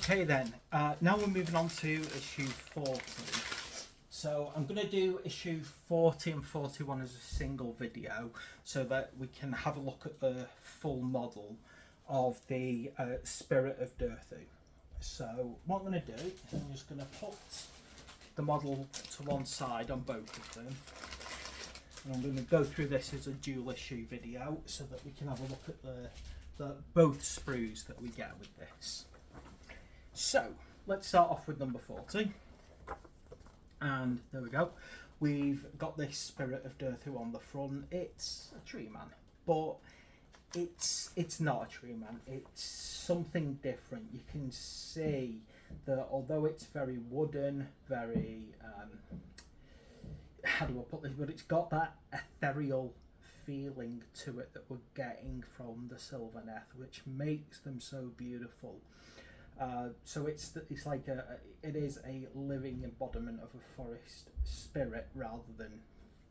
Okay then, now we're moving on to issue 40. So I'm going to do issue 40 and 41 as a single video so that we can have a look at the full model of the Spirit of Durthu. So what I'm going to do is I'm just going to put the model to one side on both of them. And I'm going to go through this as a dual issue video so that we can have a look at the both sprues that we get with this. So let's start off with number 40. And there we go. We've got this Spirit of Durthu on the front. It's a tree man, but it's not a tree man. It's something different. You can see that although it's very wooden, very how do I put this? But it's got that ethereal feeling to it that we're getting from the Sylvaneth, which makes them so beautiful. So it is a living embodiment of a forest spirit rather than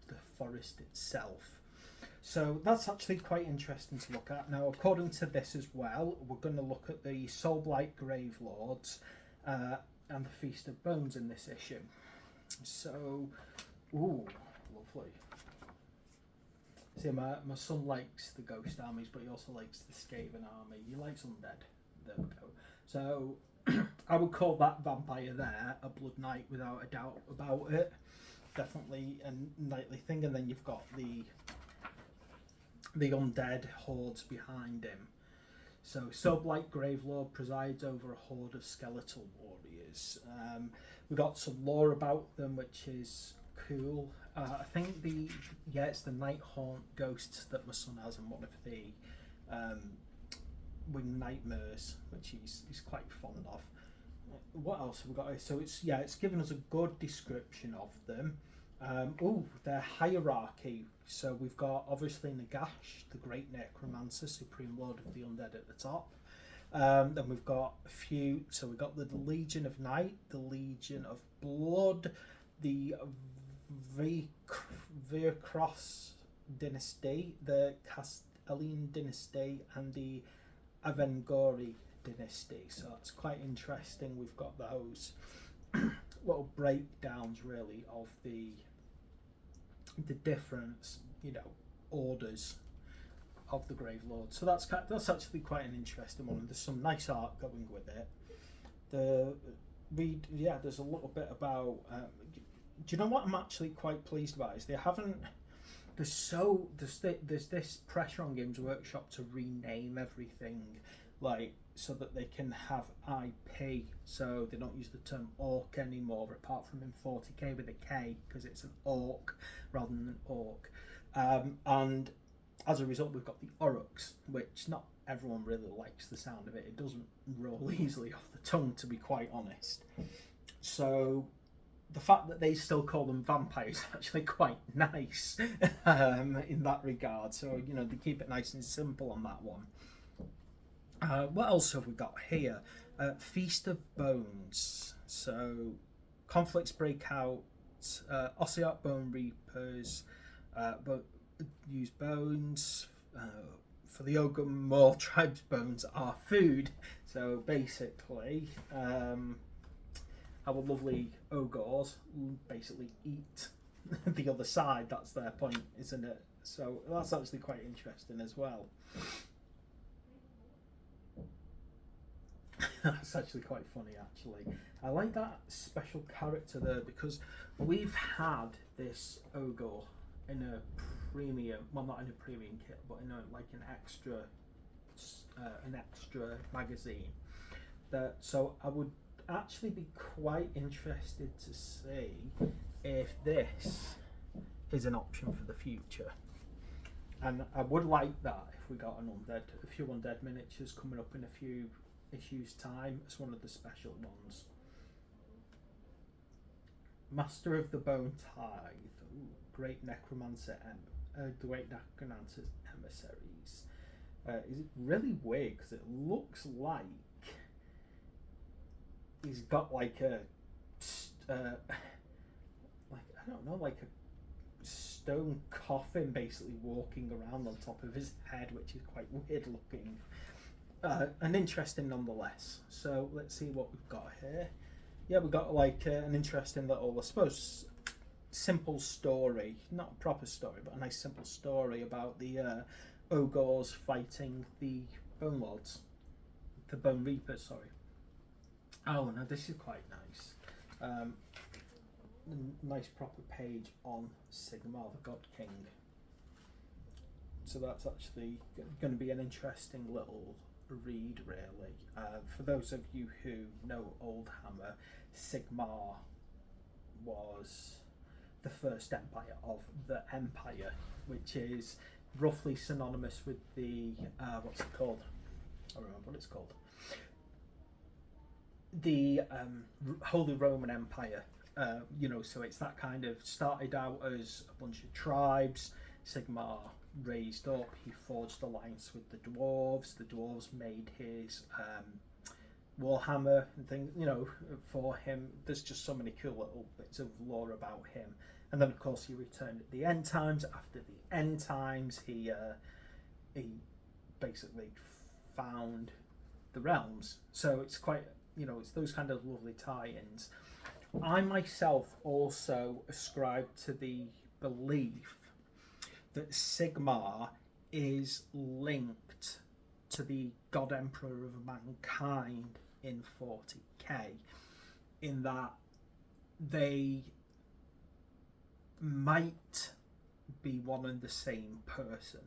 the forest itself. So that's actually quite interesting to look at. Now, according to this as well, we're going to look at the Soulblight Grave Lords and the Feast of Bones in this issue. So, ooh, lovely. See, my son likes the Ghost Armies, but he also likes the Skaven Army. He likes Undead. There we go. So I would call that vampire there a Blood Knight without a doubt about it. Definitely a knightly thing. And then you've got the undead hordes behind him. So Soulblight Gravelord presides over a horde of skeletal warriors. We've got some lore about them, which is cool. I think it's the Nighthaunt ghosts that my son has in one of the Winged Nightmares, which he's quite fond of. What else have we got? So it's given us a good description of them. Their hierarchy. So we've got obviously Nagash, the Great Necromancer, Supreme Lord of the Undead at the top. Then we've got a few. So we've got the Legion of Night, the Legion of Blood, the Virkross dynasty, the Castellan dynasty, and the Avengori dynasty. So that's quite interesting. We've got those little breakdowns really of the different orders of the Grave Lord. So that's actually quite an interesting one, and there's some nice art going with it. There's a little bit about do you know what I'm actually quite pleased about is they haven't there's this pressure on Games Workshop to rename everything, like, so that they can have IP. So they don't use the term orc anymore, apart from in 40k with a K, because it's an orc rather than an orc. And as a result, we've got the Aurochs, which not everyone really likes the sound of it. It doesn't roll easily off the tongue, to be quite honest. So the fact that they still call them vampires is actually quite nice in that regard. So, they keep it nice and simple on that one. What else have we got here? Feast of Bones. So conflicts break out. Ossiarch Bone Reapers use bones. For the Ogre, more tribes' bones are food. So basically, our lovely ogres basically eat the other side. That's their point, isn't it? So that's actually quite interesting as well. That's actually quite funny, actually. I like that special character there because we've had this ogre in a premium, well, not in a premium kit, but in an extra magazine. So I would actually be quite interested to see if this is an option for the future, and I would like that if we got a few undead miniatures coming up in a few issues time as one of the special ones. Master of the Bone Tithe. Ooh, Great Necromancer the Great Necromancer's emissaries. Is it really weird because it looks like he's got like a like a stone coffin basically walking around on top of his head, which is quite weird looking. and interesting nonetheless. So let's see what we've got here. Yeah, we've got like an interesting little, I suppose, simple story, not a proper story, but a nice simple story about the Ogres fighting the Bone Lords, the Bone Reapers, sorry. Oh, no, this is quite nice. Nice proper page on Sigmar, the God King. So that's actually going to be an interesting little read, really. For those of you who know Oldhammer, Sigmar was the first empire of the Empire, which is roughly synonymous with the what's it called? I don't remember what it's called. The Holy Roman Empire. So it's that kind of started out as a bunch of tribes. Sigmar raised up. He forged alliance with the dwarves. The dwarves made his warhammer and things. For him, there's just so many cool little bits of lore about him. And then, of course, he returned at the end times. After the end times, he basically found the realms. So it's quite, it's those kind of lovely tie-ins. I myself also ascribe to the belief that Sigmar is linked to the God Emperor of Mankind in 40k, in that they might be one and the same person.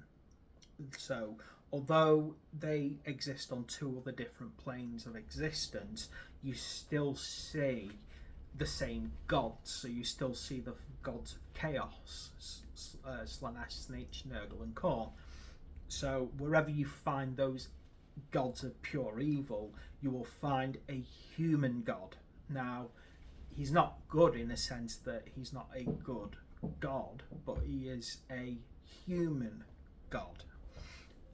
So although they exist on two other different planes of existence, you still see the same gods. So you still see the gods of chaos, Slanesh, Snitch, Nurgle and Khorne. So wherever you find those gods of pure evil, you will find a human god. Now, he's not good in a sense that he's not a good god, but he is a human god.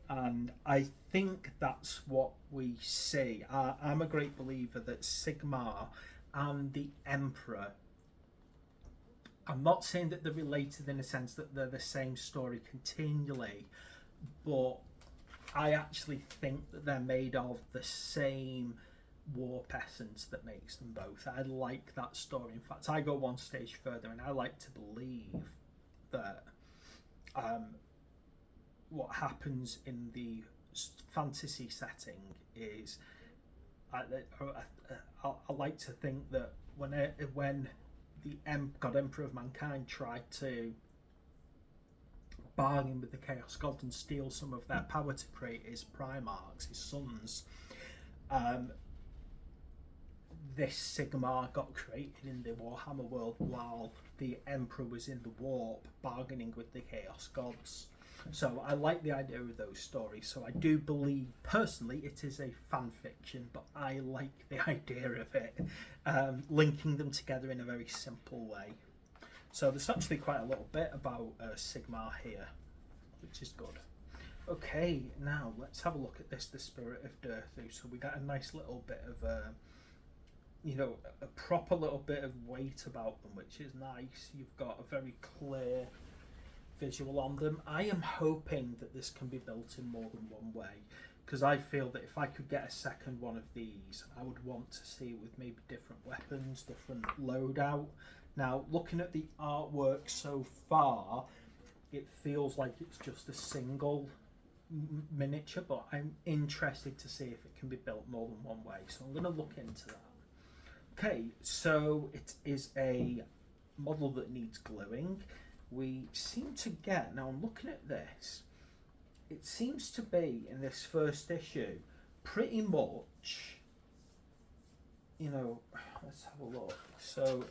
And I think that's what we see. I'm a great believer that Sigmar and the Emperor, I'm not saying that they're related in a sense that they're the same story continually, but I actually think that they're made of the same warp essence that makes them both. I like that story. In fact, I go one stage further and I like to believe that what happens in the fantasy setting is I like to think that when the God Emperor of Mankind tried to bargain with the Chaos God and steal some of their power to create his Primarchs, his sons, this Sigmar got created in the Warhammer world while the Emperor was in the Warp bargaining with the Chaos Gods. So I like the idea of those stories. So I do believe, personally, it is a fan fiction, but I like the idea of it, linking them together in a very simple way. So there's actually quite a little bit about Sigmar here, which is good. Okay, now let's have a look at this, the Spirit of Durthu. So we got a nice little bit of a proper little bit of weight about them, which is nice. You've got a very clear visual on them. I am hoping that this can be built in more than one way, because I feel that if I could get a second one of these, I would want to see it with maybe different weapons, different loadout. Now, looking at the artwork so far, it feels like it's just a single miniature, but I'm interested to see if it can be built more than one way, so I'm going to look into that. Okay, so it is a model that needs gluing. We seem to get, now I'm looking at this, it seems to be in this first issue pretty much, let's have a look. So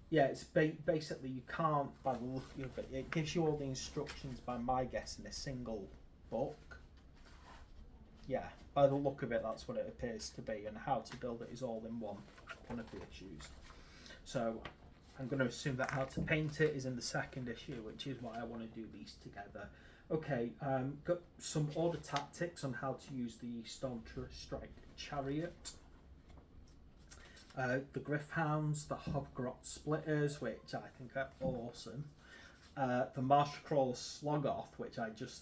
yeah, it's basically you can't, by the look of it, it gives you all the instructions, by my guess, in a single book. Yeah, by the look of it, that's what it appears to be, and how to build it is all in one of the issues. So I'm going to assume that how to paint it is in the second issue, which is why I want to do these together. Okay, got some order tactics on how to use the Stormbringer Chariot. The Griffhounds, the Hobgrot Splitters, which I think are awesome. The Marsh Crawler Slogoth, which I just...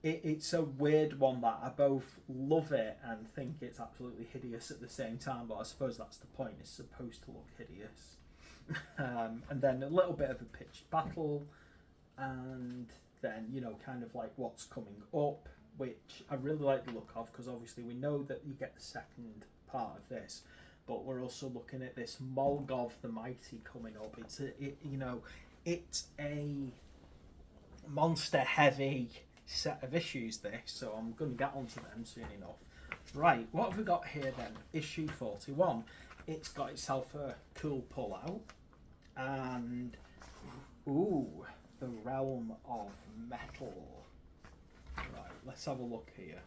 it's a weird one that I both love it and think it's absolutely hideous at the same time, but I suppose that's the point, it's supposed to look hideous. And then a little bit of a pitched battle, and then, you know, kind of like what's coming up, which I really like the look of, because obviously we know that you get the second part of this, but we're also looking at this Molgov the Mighty coming up. It's a monster heavy set of issues, this, so I'm going to get onto them soon enough. Right, what have we got here then? Issue 41. It's got itself a cool pull out, and ooh, the Realm of Metal. Right, let's have a look here.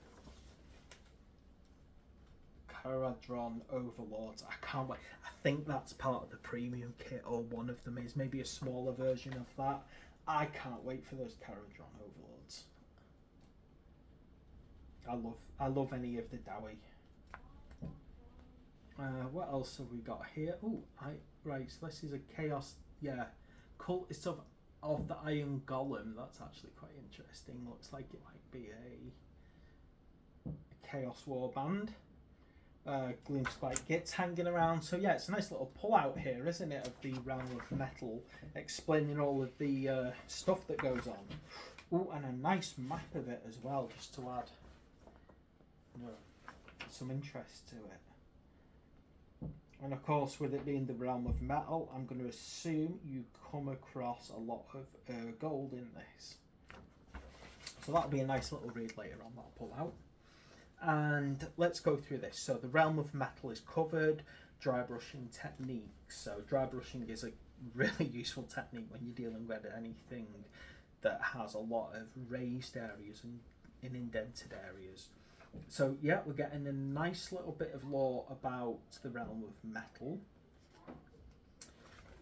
Caradron Overlords. I can't wait. I think that's part of the premium kit, or one of them is. Maybe a smaller version of that. I can't wait for those Caradron Overlords. I love any of the Dowie. What else have we got here? Oh, right. So this is a Chaos. Yeah, Cultist of the Iron Golem. That's actually quite interesting. Looks like it might be a Chaos Warband. Gloomspike Gits hanging around. So yeah, it's a nice little pull out here, isn't it, of the Realm of Metal, explaining all of the stuff that goes on. Oh, and a nice map of it as well, just to add, you know, some interest to it. And of course, with it being the Realm of Metal, I'm going to assume you come across a lot of gold in this. So that'll be a nice little read later on that I'll pull out. And let's go through this. So the Realm of Metal is covered, dry brushing techniques. So dry brushing is a really useful technique when you're dealing with anything that has a lot of raised areas and indented areas. So yeah, we're getting a nice little bit of lore about the Realm of Metal.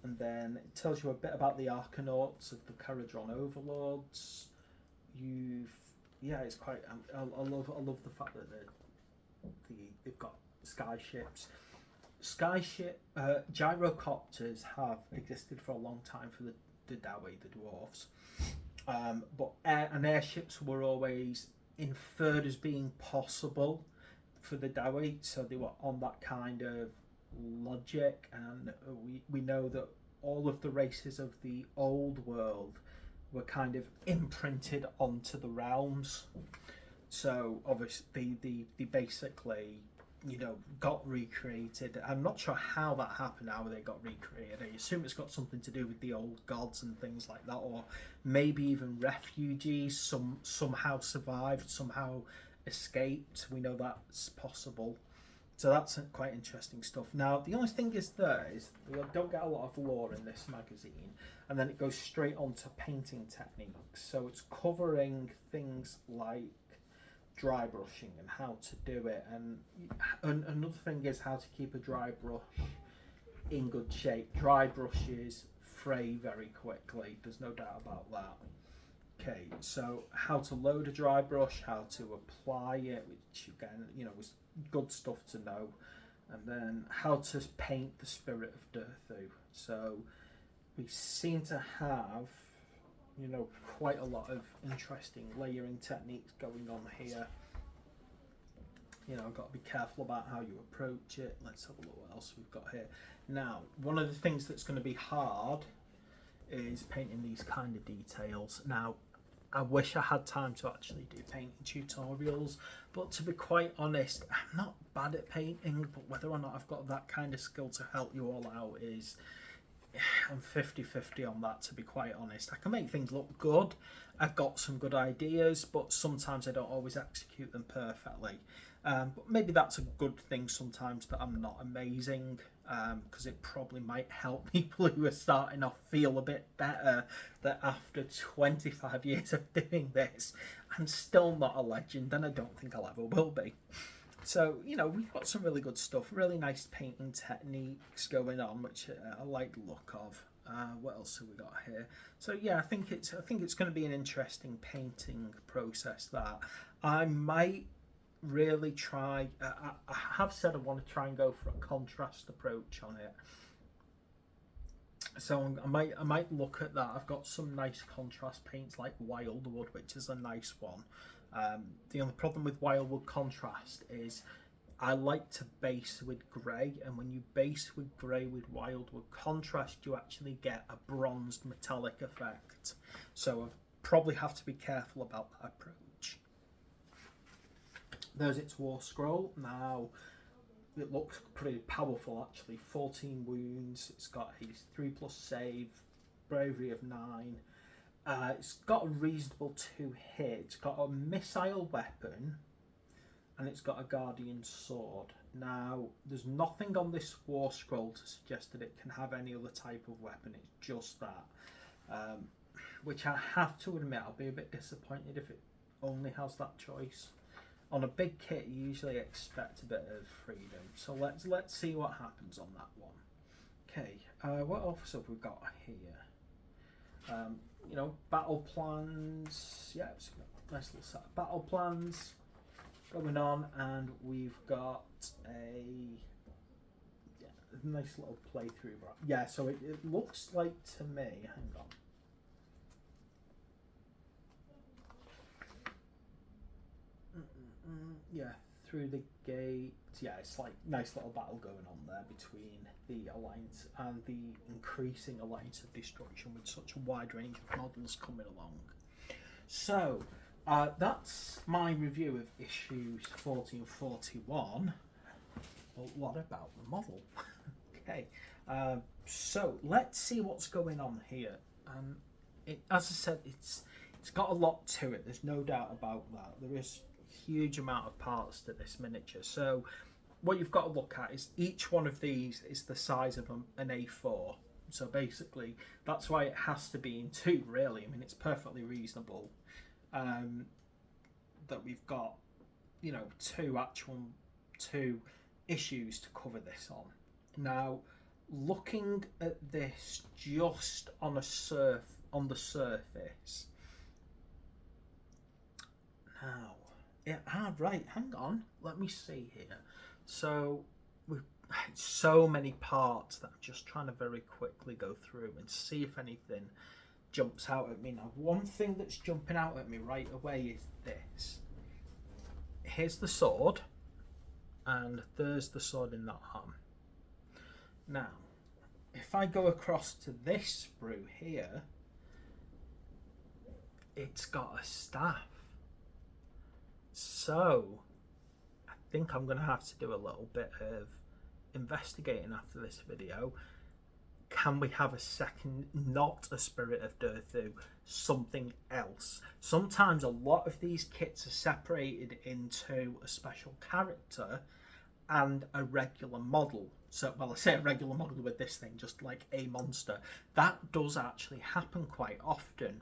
And then it tells you a bit about the Arcanauts of the Caradron Overlords. It's quite. I love the fact that they've got sky ships. Gyrocopters have existed for a long time for the Dowie, the dwarves. But airships were always inferred as being possible for the Dowie, so they were on that kind of logic, and we know that all of the races of the old world were kind of imprinted onto the realms. So obviously they basically, you know, got recreated. I'm not sure how that happened, how they got recreated. I assume it's got something to do with the old gods and things like that, or maybe even refugees somehow survived, somehow escaped. We know that's possible. So that's quite interesting stuff. Now, the only thing is we don't get a lot of lore in this magazine, and then it goes straight on to painting techniques. So it's covering things like dry brushing and how to do it, and another thing is how to keep a dry brush in good shape. Dry brushes fray very quickly, there's no doubt about that. Okay, so how to load a dry brush, how to apply it, which again, you know, was good stuff to know, and then how to paint the Spirit of Durthu. So we seem to have, you know, quite a lot of interesting layering techniques going on here. You know, I've got to be careful about how you approach it. Let's have a look what else we've got here. Now, one of the things that's going to be hard is painting these kind of details. Now, I wish I had time to actually do painting tutorials, but to be quite honest, I'm not bad at painting, but whether or not I've got that kind of skill to help you all out is, I'm 50-50 on that, to be quite honest. I can make things look good, I've got some good ideas, but sometimes I don't always execute them perfectly. But maybe that's a good thing sometimes, that I'm not amazing, because it probably might help people who are starting off feel a bit better that after 25 years of doing this, I'm still not a legend, and I don't think I'll ever will be. So, you know, we've got some really good stuff, really nice painting techniques going on, which I like the look of. What else have we got here? So yeah, I think it's going to be an interesting painting process that I might really try. I have said I want to try and go for a contrast approach on it. So I might look at that. I've got some nice contrast paints like Wildwood, which is a nice one. The only problem with Wildwood Contrast is I like to base with grey, and when you base with grey with Wildwood Contrast, you actually get a bronzed metallic effect. So I probably have to be careful about that approach. There's its War Scroll. Now, it looks pretty powerful actually. 14 wounds, it's got a 3+ save, bravery of 9. It's got a reasonable 2 hit. It's got a missile weapon, and it's got a guardian sword. Now, there's nothing on this War Scroll to suggest that it can have any other type of weapon. It's just that, which I have to admit, I'll be a bit disappointed if it only has that choice. On a big kit, you usually expect a bit of freedom. So let's see what happens on that one. Okay, what else have we got here? You know, battle plans. Yeah, it's a nice little set of battle plans going on, and we've got a nice little playthrough. Yeah, so it looks like to me. Hang on. Yeah, through the gate. Yeah, it's like nice little battle going on there between the Alliance and the increasing Alliance of Destruction with such a wide range of models coming along. So, that's my review of issues 40 and 41. Well, what about the model? Okay, so let's see what's going on here. As I said, it's got a lot to it. There's no doubt about that. There is huge amount of parts to this miniature. So what you've got to look at is each one of these is the size of an A4. So basically that's why it has to be in 2, really. I mean, it's perfectly reasonable that we've got, you know, 2 issues to cover this on. Now, looking at this just on the surface. Now, yeah, right, hang on, let me see here. So we've so many parts that I'm just trying to very quickly go through and see if anything jumps out at me. Now, one thing that's jumping out at me right away is this. Here's the sword, and there's the sword in that arm. Now, if I go across to this sprue here, it's got a staff. So, I think I'm going to have to do a little bit of investigating after this video. Can we have a second, not a Spirit of Durthu, something else? Sometimes a lot of these kits are separated into a special character and a regular model. So, well, I say a regular model with this thing, just like a monster. That does actually happen quite often.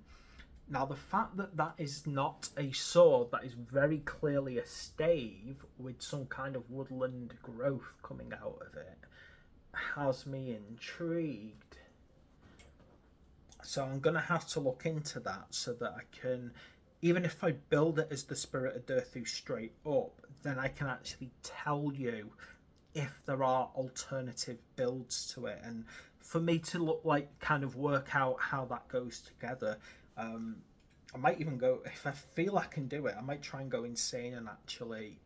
Now, the fact that that is not a sword, that is very clearly a stave with some kind of woodland growth coming out of it, has me intrigued. So I'm going to have to look into that so that I can, even if I build it as the Spirit of Durthu straight up, then I can actually tell you if there are alternative builds to it. And for me to look like, kind of work out how that goes together, I might even go, if I feel I can do it, I might try and go insane and actually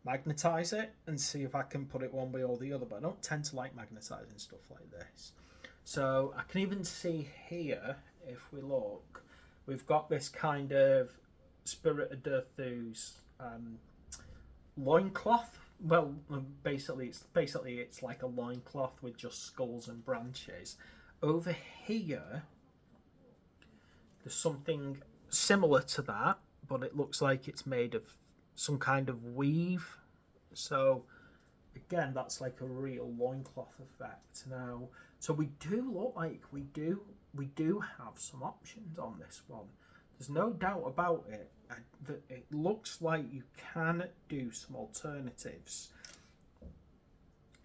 magnetize it and see if I can put it one way or the other. But I don't tend to like magnetizing stuff like this. So I can even see here, if we look, we've got this kind of Spirit of Durthu's loincloth. Well, basically it's like a loincloth with just skulls and branches. Over here, there's something similar to that, but it looks like it's made of some kind of weave. So again, that's like a real loincloth effect. Now, so we do look like we do have some options on this one. There's no doubt about it. That it looks like you can do some alternatives.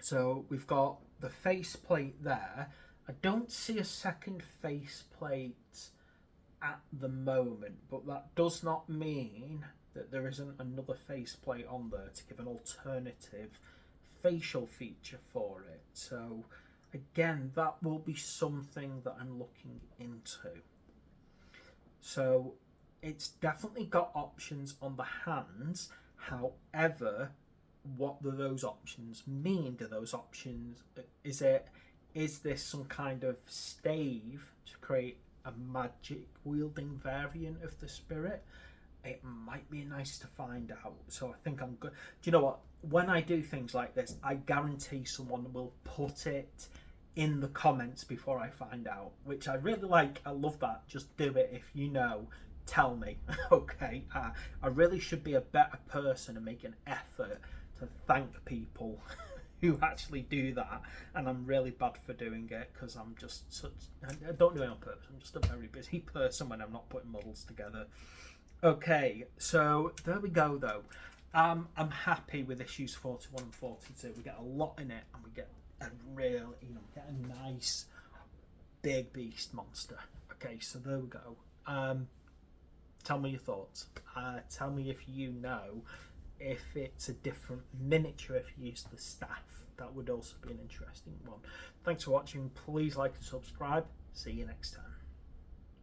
So we've got the faceplate there. I don't see a second faceplate at the moment, but that does not mean that there isn't another faceplate on there to give an alternative facial feature for it. So again, that will be something that I'm looking into. So it's definitely got options on the hands. However, what do those options mean? Do those options, is this some kind of stave to create a magic wielding variant of the spirit? It might be nice to find out. So I think I'm good. Do you know what? When I do things like this, I guarantee someone will put it in the comments before I find out, which I really like. I love that. Just do it. If you know, tell me. Okay. I really should be a better person and make an effort to thank people who actually do that, and I'm really bad for doing it because I'm just such, I don't do it on purpose. I'm just a very busy person when I'm not putting models together. Okay, so there we go though. I'm happy with issues 41 and 42. We get a lot in it, and we get a real, get a nice big beast monster. Okay, so there we go. Tell me your thoughts. Tell me if you know if it's a different miniature if you use the staff. That would also be an interesting one. Thanks for watching. Please like and subscribe. See you next time.